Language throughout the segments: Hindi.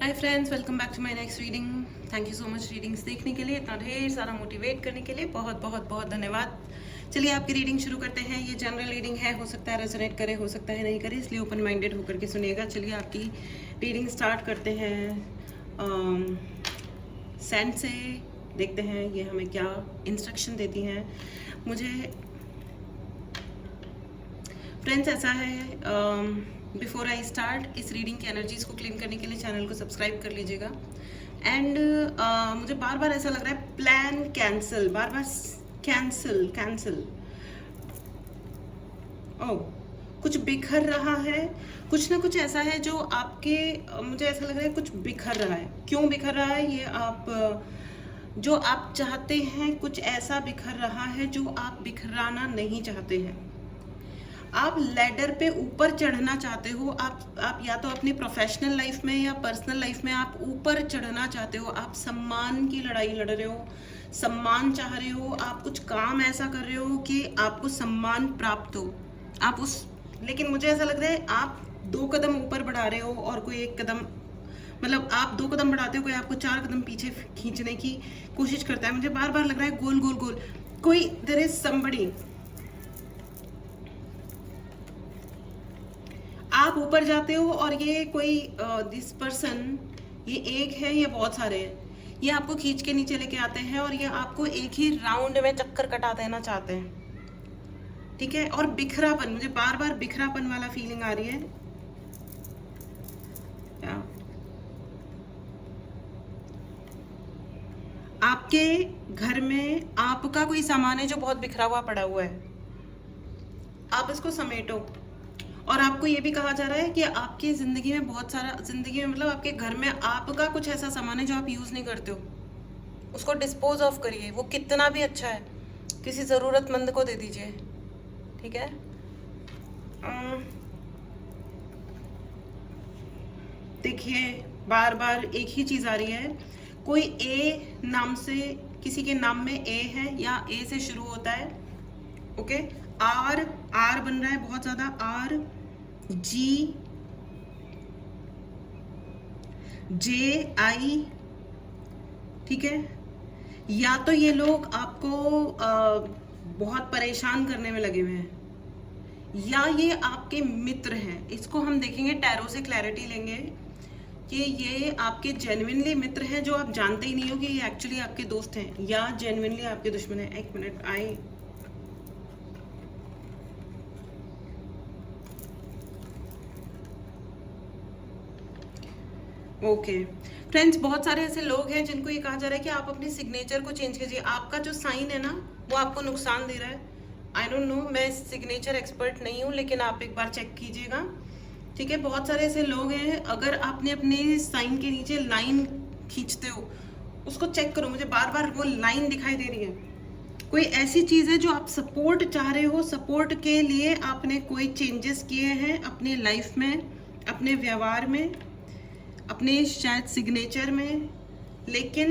Hi friends, welcome back to my next reading. Thank you so much readings देखने के लिए, इतना ढेर सारा मोटिवेट करने के लिए बहुत बहुत बहुत धन्यवाद। चलिए आपकी रीडिंग शुरू करते हैं। ये जनरल रीडिंग है, हो सकता है रेजोनेट करे, हो सकता है नहीं करे, इसलिए ओपन माइंडेड होकर के सुनिएगा। चलिए आपकी रीडिंग स्टार्ट करते हैं सेंड से। देखते हैं ये हमें क्या इंस्ट्रक्शन देती हैं। मुझे फ्रेंड्स ऐसा है, बिफोर आई स्टार्ट इस रीडिंग की एनर्जीज को क्लेम करने के लिए चैनल को सब्सक्राइब कर लीजिएगा। एंड मुझे बार बार ऐसा लग रहा है प्लान कैंसिल, बार बार कैंसिल कैंसिल। ओ, कुछ बिखर रहा है, कुछ ना कुछ ऐसा है जो आपके, मुझे ऐसा लग रहा है कुछ बिखर रहा है। क्यों बिखर रहा है ये आप, जो आप चाहते हैं कुछ ऐसा बिखर रहा है जो आप बिखराना नहीं चाहते हैं। आप लैडर पे ऊपर चढ़ना चाहते हो। आप या तो अपनी प्रोफेशनल लाइफ में या पर्सनल लाइफ में आप ऊपर चढ़ना चाहते हो। आप सम्मान की लड़ाई लड़ रहे हो, सम्मान चाह रहे हो। आप कुछ काम ऐसा कर रहे हो कि आपको सम्मान प्राप्त हो। आप उस, लेकिन मुझे ऐसा लग रहा है आप 2 कदम ऊपर बढ़ा रहे हो और कोई 1 कदम, मतलब आप 2 कदम बढ़ाते हो, कोई आपको 4 कदम पीछे खींचने की कोशिश करता है। मुझे बार बार लग रहा है गोल गोल गोल। कोई, देयर इज समबडी, आप ऊपर जाते हो और ये कोई दिस पर्सन, ये एक है या बहुत सारे हैं, ये आपको खींच के नीचे लेके आते हैं और ये आपको एक ही राउंड में चक्कर कटा देना चाहते हैं। ठीक है, और बिखरापन, मुझे बार बार बिखरापन वाला फीलिंग आ रही है। क्या आपके घर में आपका कोई सामान है जो बहुत बिखरा हुआ पड़ा हुआ है, आप इसको समेटो। और आपको ये भी कहा जा रहा है कि आपकी ज़िंदगी में बहुत सारा, ज़िंदगी में मतलब आपके घर में आपका कुछ ऐसा सामान है जो आप यूज़ नहीं करते हो, उसको डिस्पोज ऑफ करिए। वो कितना भी अच्छा है, किसी ज़रूरतमंद को दे दीजिए। ठीक है, देखिए बार बार एक ही चीज़ आ रही है। कोई ए नाम से, किसी के नाम में ए है या ए से शुरू होता है। ओके, आर आर बन रहा है बहुत ज़्यादा, आर जी जे आई। ठीक है, या तो ये लोग आपको बहुत परेशान करने में लगे हुए हैं, या ये आपके मित्र हैं। इसको हम देखेंगे, टैरो से क्लैरिटी लेंगे कि ये आपके जेन्युइनली मित्र हैं जो आप जानते ही नहीं हो कि ये एक्चुअली आपके दोस्त हैं, या जेन्युइनली आपके दुश्मन हैं। 1 मिनट, आई ओके फ्रेंड्स, बहुत सारे ऐसे लोग हैं जिनको ये कहा जा रहा है कि आप अपने सिग्नेचर को चेंज कीजिए। आपका जो साइन है ना, वो आपको नुकसान दे रहा है। आई डोंट नो, मैं सिग्नेचर एक्सपर्ट नहीं हूँ, लेकिन आप एक बार चेक कीजिएगा। ठीक है, बहुत सारे ऐसे लोग हैं, अगर आपने अपने साइन के नीचे लाइन खींचते हो, उसको चेक करो। मुझे बार बार वो लाइन दिखाई दे रही है। कोई ऐसी चीज़ है जो आप सपोर्ट चाह रहे हो, सपोर्ट के लिए आपने कोई चेंजेस किए हैं अपने लाइफ में, अपने व्यवहार में, अपने शायद सिग्नेचर में, लेकिन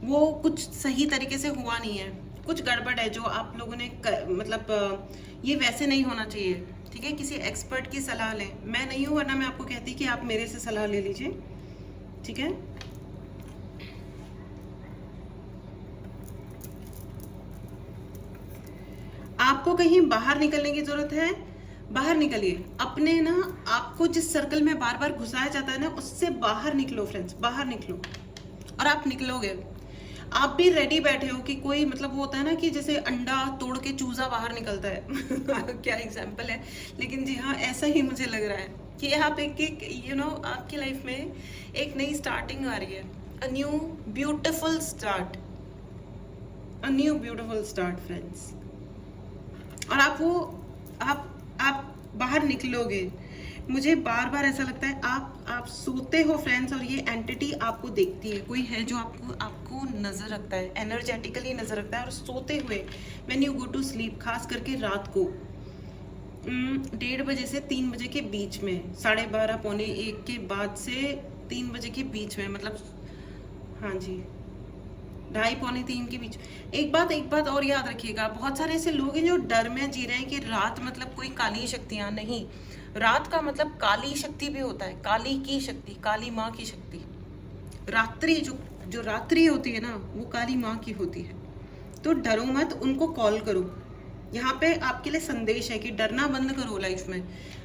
वो कुछ सही तरीके से हुआ नहीं है। कुछ गड़बड़ है जो आप लोगों ने मतलब ये वैसे नहीं होना चाहिए। ठीक है, किसी एक्सपर्ट की सलाह लें। मैं नहीं हूँ, वरना मैं आपको कहती कि आप मेरे से सलाह ले लीजिए। ठीक है, आपको कहीं बाहर निकलने की जरूरत है, बाहर निकलिए। अपने ना, आपको जिस सर्कल में बार बार घुसाया जाता है ना, उससे बाहर निकलो फ्रेंड्स, बाहर निकलो। और आप निकलोगे, आप भी रेडी बैठे हो कि कोई, मतलब वो होता है ना कि जैसे अंडा तोड़ के चूजा बाहर निकलता है क्या एग्जाम्पल है, लेकिन जी हाँ, ऐसा ही मुझे लग रहा है कि आप एक यू नो आपकी लाइफ में एक नई स्टार्टिंग आ रही है। A new beautiful start, a new beautiful start friends. और आप बाहर निकलोगे। मुझे बार बार ऐसा लगता है आप सोते हो फ्रेंड्स, और ये एंटिटी आपको देखती है। कोई है जो आपको नजर रखता है, एनर्जेटिकली नजर रखता है। और सोते हुए, when you go to sleep, खास करके रात को 1:30 बजे से 3 बजे के बीच में, 12:30 पौने 1 के बाद से 3 बजे के बीच में, मतलब हाँ जी, 2:30 पौने 3 के बीच। एक बात और याद रखिएगा, बहुत सारे ऐसे लोग हैं जो डर में जी रहे हैं कि रात मतलब कोई काली शक्तियाँ नहीं। रात का मतलब काली शक्ति भी होता है, काली की शक्ति, काली माँ की शक्ति। रात्रि जो जो रात्रि होती है ना, वो काली माँ की होती है। तो डरो मत, उनको कॉल करो। यहाँ पे आपके लिए संदेश है कि डरना बंद करो लाइफ में।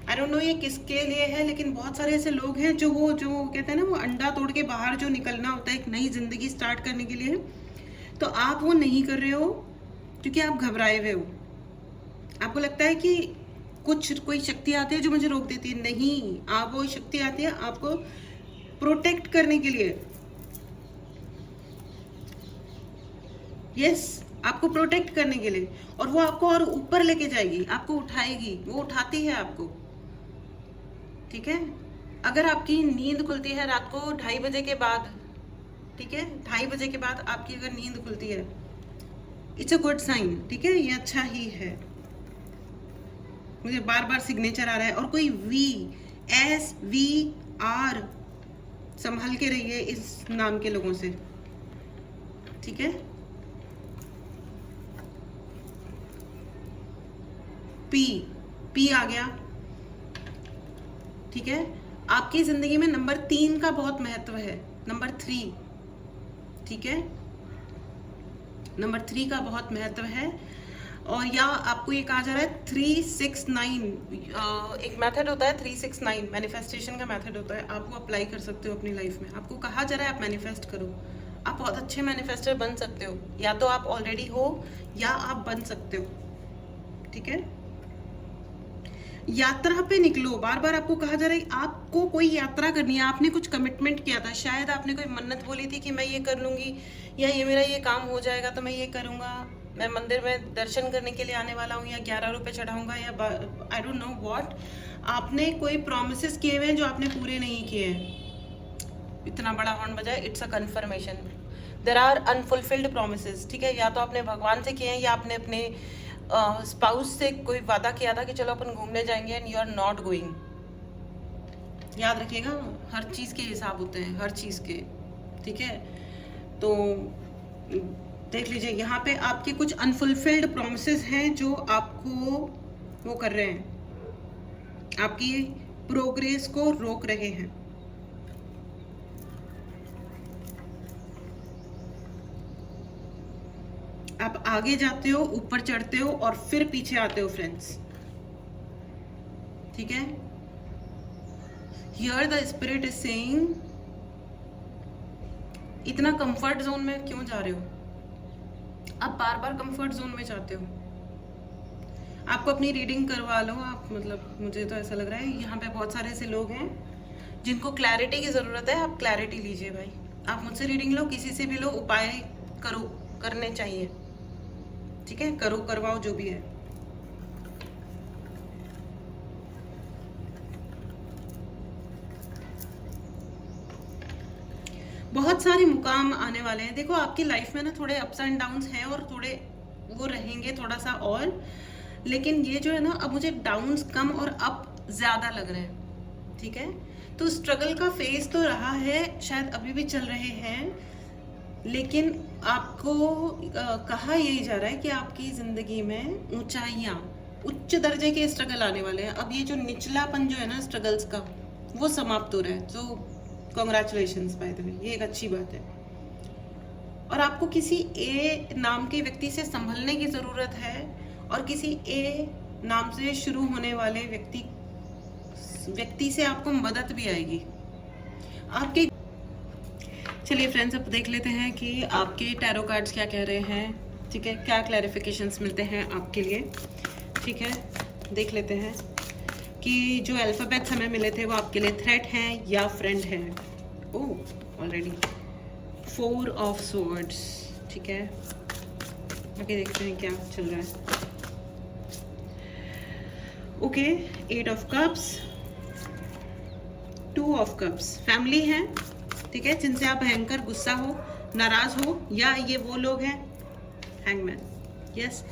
आई डोंट नो ये किसके लिए है, लेकिन बहुत सारे ऐसे लोग हैं जो कहते हैं ना, वो अंडा तोड़ के बाहर जो निकलना होता है एक नई जिंदगी स्टार्ट करने के लिए, तो आप वो नहीं कर रहे हो क्योंकि आप घबराए हुए हो। आपको लगता है कि कोई शक्ति आती है जो मुझे रोक देती है। नहीं, आप वो शक्ति आती है आपको प्रोटेक्ट करने के लिए। यस, आपको प्रोटेक्ट करने के लिए, और वो आपको और ऊपर लेके जाएगी, आपको उठाएगी, वो उठाती है आपको। ठीक है, अगर आपकी नींद खुलती है रात को 2:30 बजे के बाद, ठीक है, 2:30 बजे के बाद आपकी अगर नींद खुलती है, इट्स अ गुड साइन। ठीक है, ये अच्छा ही है। मुझे बार बार सिग्नेचर आ रहा है, और कोई VSVR संभल के रहिए इस नाम के लोगों से। ठीक है, पी आ गया। ठीक है, आपकी जिंदगी में नंबर 3 का बहुत महत्व है, नंबर 3। ठीक है, नंबर 3 का बहुत महत्व है। और या आपको ये कहा जा रहा है 369, एक मेथड होता है 369, मैनिफेस्टेशन का मेथड होता है, आप वो अप्लाई कर सकते हो अपनी लाइफ में। आपको कहा जा रहा है आप मैनिफेस्ट करो। आप बहुत अच्छे मैनिफेस्टर बन सकते हो, या तो आप ऑलरेडी हो या आप बन सकते हो। ठीक है, यात्रा पे निकलो। बार बार आपको कहा जा रहा है आपको कोई यात्रा करनी है। आपने कुछ कमिटमेंट किया था, शायद आपने कोई मन्नत बोली थी कि मैं ये कर लूंगी, या ये मेरा ये काम हो जाएगा तो मैं ये करूंगा, मैं मंदिर में दर्शन करने के लिए आने वाला हूँ, या 11 रुपए चढ़ाऊंगा, या आई डोंट नो व्हाट। आपने कोई प्रोमिसेस किए हुए हैं जो आपने पूरे नहीं किए हैं। इतना बड़ा हॉर्न बजाए, it's a confirmation. There are unfulfilled promises. ठीक है, या तो आपने भगवान से किए हैं, या आपने अपने स्पाउस से कोई वादा किया था कि चलो अपन घूमने जाएंगे, and you are not going. याद रखिएगा, हर चीज़ के हिसाब होते हैं, हर चीज़ के। ठीक है, तो देख लीजिए, यहाँ पे आपके कुछ अनफुलफिल्ड प्रोमिसेस हैं जो आपको वो कर रहे हैं, आपकी प्रोग्रेस को रोक रहे हैं। आप आगे जाते हो, ऊपर चढ़ते हो, और फिर पीछे आते हो फ्रेंड्स। ठीक है, here the spirit is saying, इतना कंफर्ट जोन में क्यों जा रहे हो? आप बार बार कंफर्ट जोन में जाते हो। आपको अपनी रीडिंग करवा लो आप, मतलब मुझे तो ऐसा लग रहा है यहाँ पे बहुत सारे ऐसे लोग हैं जिनको क्लैरिटी की ज़रूरत है। आप क्लैरिटी लीजिए भाई, आप मुझसे रीडिंग लो, किसी से भी लो, उपाय करो, करने चाहिए। ठीक है, करो, करवाओ, जो भी है। बहुत सारे मुकाम आने वाले हैं। देखो, आपकी लाइफ में ना थोड़े अप्स एंड डाउन्स हैं, और थोड़े वो रहेंगे थोड़ा सा और, लेकिन ये जो है ना, अब मुझे डाउन्स कम और अप ज्यादा लग रहे हैं। ठीक है, तो स्ट्रगल का फेज तो रहा है, शायद अभी भी चल रहे हैं, लेकिन आपको कहा यही जा रहा है कि आपकी जिंदगी में ऊंचाइयां, उच्च दर्जे के स्ट्रगल आने वाले हैं। अब ये जो निचलापन जो है ना स्ट्रगल्स का, वो समाप्त हो रहा है। तो कॉन्ग्रेचुलेशंस बाय द वे, ये एक अच्छी बात है। और आपको किसी ए नाम के व्यक्ति से संभलने की जरूरत है, और किसी ए नाम से शुरू होने वाले व्यक्ति से आपको मदद भी आएगी आपके। चलिए फ्रेंड्स, अब देख लेते हैं कि आपके टैरो कार्ड्स क्या कह रहे हैं। ठीक है, क्या क्लैरिफिकेशंस मिलते हैं आपके लिए। ठीक है, देख लेते हैं कि जो अल्फाबेट्स हमें मिले थे वो आपके लिए थ्रेट हैं या फ्रेंड हैं। ओह, ऑलरेडी 4 ऑफ स्वॉर्ड्स। ठीक है, आगे देखते हैं क्या चल रहा है। Okay, 8 of cups, 2 of cups. Family है, ठीक है, जिनसे आप भयंकर गुस्सा हो, नाराज हो, या ये वो लोग हैं, हैंगमैन। यस,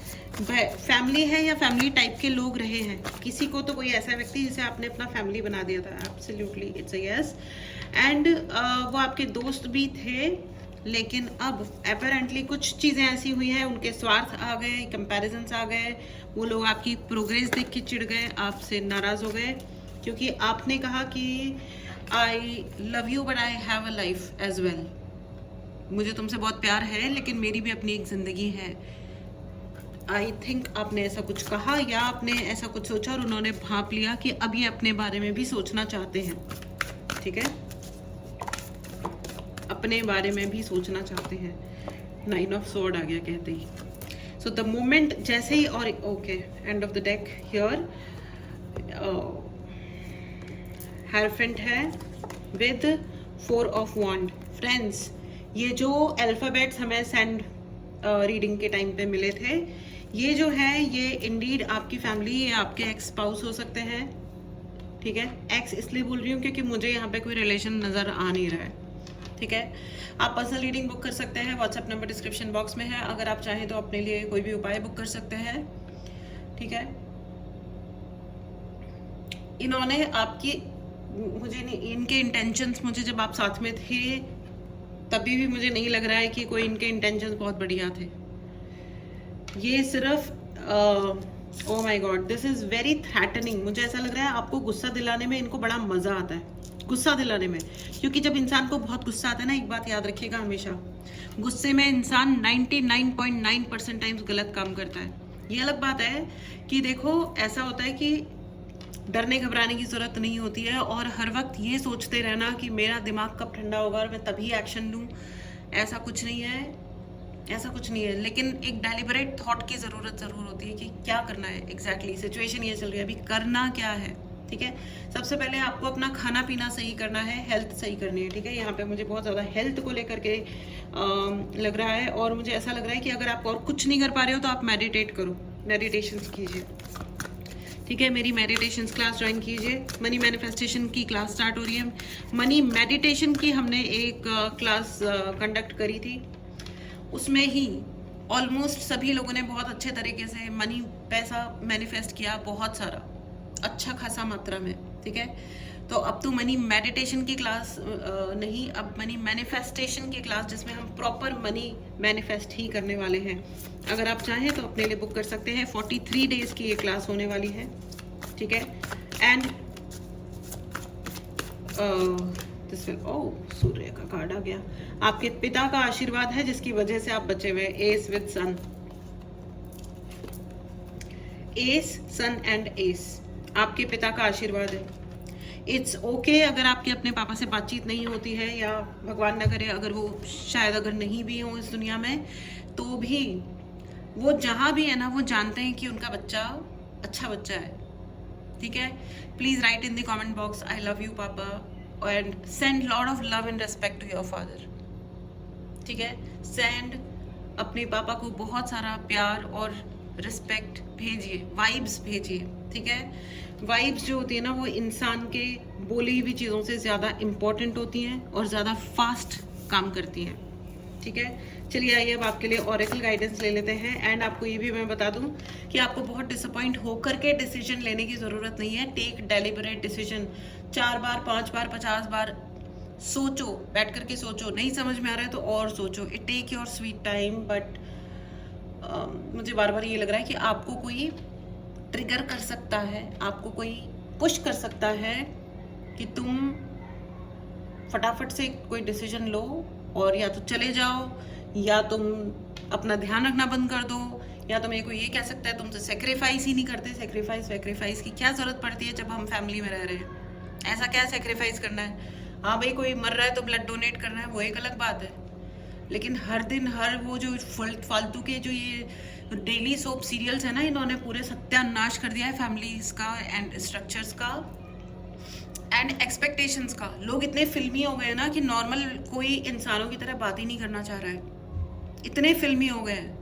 फैमिली है या फैमिली टाइप के लोग रहे हैं। किसी को तो कोई ऐसा व्यक्ति जिसे आपने अपना फैमिली बना दिया था। Absolutely, it's a yes. And वो आपके दोस्त भी थे, लेकिन अब अपेरेंटली कुछ चीज़ें ऐसी हुई हैं, उनके स्वार्थ आ गए, कंपैरिजन्स आ गए, वो लोग आपकी प्रोग्रेस देख के चिढ़ गए, आपसे नाराज़ हो गए, क्योंकि आपने कहा कि I love you but I have a life as well. मुझे तुमसे बहुत प्यार है लेकिन मेरी भी अपनी एक ज़िंदगी है। आई थिंक आपने ऐसा कुछ कहा या आपने ऐसा कुछ सोचा और उन्होंने भांप लिया कि अब ये अपने बारे में भी सोचना चाहते हैं। ठीक है, अपने बारे में भी सोचना चाहते हैं। 9 ऑफ स्वॉर्ड आ गया कहते ही। सो द मोमेंट जैसे ही, और okay, end of the deck here हेयरफेंट है विद 4 ऑफ वॉन्ड। फ्रेंड्स, ये जो अल्फाबेट्स हमें सेंड रीडिंग के टाइम पे मिले थे, ये जो है ये इंडीड आपकी फैमिली या आपके एक्स स्पाउस हो सकते हैं। ठीक है, एक्स इसलिए बोल रही हूँ क्योंकि मुझे यहाँ पे कोई रिलेशन नज़र आ नहीं रहा है। ठीक है, आप पर्सनल रीडिंग बुक कर सकते हैं, व्हाट्सएप नंबर डिस्क्रिप्शन बॉक्स में है। अगर आप चाहें तो अपने लिए कोई भी उपाय बुक कर सकते हैं। ठीक है, इन्होंने आपकी, मुझे नहीं, इनके इंटेंशंस मुझे जब आप साथ में थे तभी भी मुझे नहीं लग रहा है कि कोई इनके इंटेंशंस बहुत बढ़िया थे। ये सिर्फ oh my God, this is very threatening. मुझे ऐसा लग रहा है आपको गुस्सा दिलाने में इनको बड़ा मजा आता है, गुस्सा दिलाने में। क्योंकि जब इंसान को बहुत गुस्सा आता है ना, एक बात याद रखिएगा हमेशा, गुस्से में इंसान 99.9% टाइम्स गलत काम करता है। ये अलग बात है कि देखो ऐसा होता है कि डरने घबराने की ज़रूरत नहीं होती है और हर वक्त ये सोचते रहना कि मेरा दिमाग कब ठंडा होगा और मैं तभी एक्शन लूँ, ऐसा कुछ नहीं है, ऐसा कुछ नहीं है। लेकिन एक डेलिबरेट थॉट की ज़रूरत ज़रूर होती है कि क्या करना है एग्जैक्टली। सिचुएशन ये चल रही है, अभी करना क्या है। ठीक है, सबसे पहले आपको अपना खाना पीना सही करना है, हेल्थ सही करनी है। ठीक है, यहाँ पे मुझे बहुत ज़्यादा हेल्थ को लेकर के लग रहा है और मुझे ऐसा लग रहा है कि अगर आप और कुछ नहीं कर पा रहे हो तो आप मेडिटेट करो, मेडिटेशंस कीजिए। ठीक है, मेरी मेडिटेशंस क्लास ज्वाइन कीजिए। मनी मैनिफेस्टेशन की क्लास स्टार्ट हो रही है। मनी मेडिटेशन की हमने एक क्लास कंडक्ट करी थी, उसमें ही ऑलमोस्ट सभी लोगों ने बहुत अच्छे तरीके से मनी, पैसा मैनिफेस्ट किया, बहुत सारा, अच्छा खासा मात्रा में। ठीक है, तो अब तो मनी मेडिटेशन की क्लास नहीं, अब मनी मैनिफेस्टेशन की क्लास जिसमें हम प्रॉपर मनी मैनिफेस्ट ही करने वाले हैं। अगर आप चाहें तो अपने लिए बुक कर सकते हैं। 43 डेज की ये क्लास होने वाली है। ठीक है, एंड सूर्य का कार्ड आ गया। आपके पिता का आशीर्वाद है जिसकी वजह से आप बचे हुए। S with son, S, son and S, आपके पिता का आशीर्वाद है। इट्स ओके अगर आपके अपने पापा से बातचीत नहीं होती है, या भगवान न करे अगर वो शायद अगर नहीं भी हो इस दुनिया में, तो भी वो जहाँ भी है ना, वो जानते हैं कि उनका बच्चा अच्छा बच्चा है। ठीक है, please write in the comment box I love you papa and send lot of love and respect to your father. ठीक है, सेंड अपने पापा को बहुत सारा प्यार और रिस्पेक्ट भेजिए, वाइब्स भेजिए। ठीक है, वाइब्स जो होती है ना, वो इंसान के बोली हुई चीज़ों से ज़्यादा इम्पोर्टेंट होती हैं और ज़्यादा फास्ट काम करती हैं। ठीक है, चलिए आइए अब आपके लिए ऑरेकल गाइडेंस ले लेते हैं। एंड आपको ये भी मैं बता दूं कि आपको बहुत डिसअपॉइंट होकर के डिसीजन लेने की ज़रूरत नहीं है। टेक डेलिबरेट डिसीजन, 4 बार, 5 बार, 50 बार सोचो, बैठ करके सोचो। नहीं समझ में आ रहा है तो और सोचो। It take your sweet time, but मुझे बार बार ये लग रहा है कि आपको कोई ट्रिगर कर सकता है, आपको कोई पुश कर सकता है कि तुम फटाफट से कोई डिसीजन लो और या तो चले जाओ, या तुम अपना ध्यान रखना बंद कर दो, या तो मेरे को ये कह सकता है तुमसे सेक्रीफाइस ही नहीं करते। सेक्रीफाइस की क्या ज़रूरत पड़ती है जब हम फैमिली में रह रहे हैं? ऐसा क्या सेक्रीफाइस करना है? हाँ भाई, कोई मर रहा है तो ब्लड डोनेट करना है, वो एक अलग बात है। लेकिन हर दिन हर वो जो फालतू के जो ये डेली सोप सीरियल्स है ना, इन्होंने पूरे सत्यानाश कर दिया है फैमिलीज का एंड स्ट्रक्चर्स का एंड एक्सपेक्टेशंस का। लोग इतने फिल्मी हो गए ना कि नॉर्मल कोई इंसानों की तरह बात ही नहीं करना चाह रहा है। इतने फिल्मी हो गए हैं,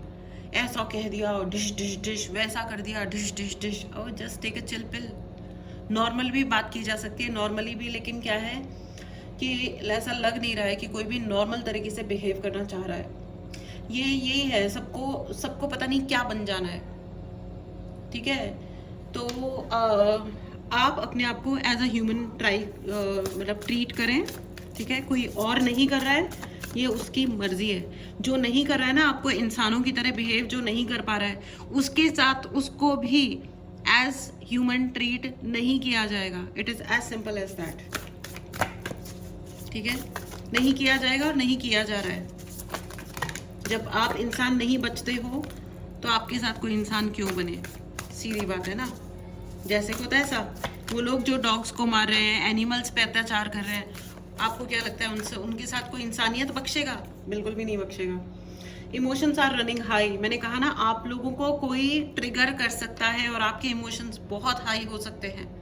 ऐसा कह दिया और डिश डिश डिश, वैसा कर दिया डिश डिश डिश। और just take a chill pill. Normal भी बात की जा सकती है, नॉर्मली भी, लेकिन क्या है कि ऐसा लग नहीं रहा है कि कोई भी नॉर्मल तरीके से बिहेव करना चाह रहा है। ये यही है, सबको पता नहीं क्या बन जाना है। ठीक है, तो आप अपने आप को एज अ ह्यूमन मतलब ट्रीट करें। ठीक है, कोई और नहीं कर रहा है, ये उसकी मर्जी है। जो नहीं कर रहा है ना आपको इंसानों की तरह बिहेव, जो नहीं कर पा रहा है, उसके साथ उसको भी एज ह्यूमन ट्रीट नहीं किया जाएगा। It is as simple as that. ठीक है, नहीं किया जाएगा और नहीं किया जा रहा है। जब आप इंसान नहीं बचते हो तो आपके साथ कोई इंसान क्यों बने? सीधी बात है ना। जैसे होता है ऐसा, वो लोग जो डॉग्स को मार रहे हैं, एनिमल्स पे अत्याचार कर रहे हैं, आपको क्या लगता है उनसे उनके साथ कोई इंसानियत बख्शेगा? बिल्कुल भी नहीं बख्शेगा। Emotions are running high. मैंने कहा ना, आप लोगों को कोई ट्रिगर कर सकता है और आपके इमोशंस बहुत हाई हो सकते हैं।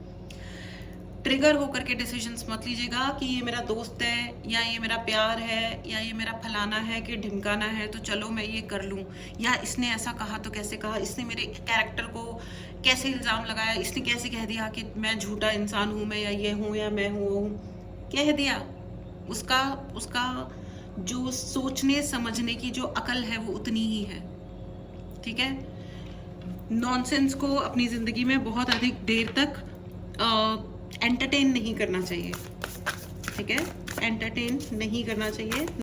ट्रिगर होकर के डिसीजंस मत लीजिएगा कि ये मेरा दोस्त है, या ये मेरा प्यार है, या ये मेरा फलाना है कि ढिमकाना है, तो चलो मैं ये कर लूँ, या इसने ऐसा कहा तो कैसे कहा, इसने मेरे कैरेक्टर को कैसे इल्ज़ाम लगाया, इसने कैसे कह दिया कि मैं झूठा इंसान हूँ, मैं या ये हूँ या मैं हूँ वो हूँ। कह दिया। उसका जो सोचने समझने की जो अकल है वो उतनी ही है। ठीक है, नॉनसेंस को अपनी ज़िंदगी में बहुत अधिक देर तक एंटरटेन नहीं करना चाहिए। ठीक है, एंटरटेन नहीं करना चाहिए।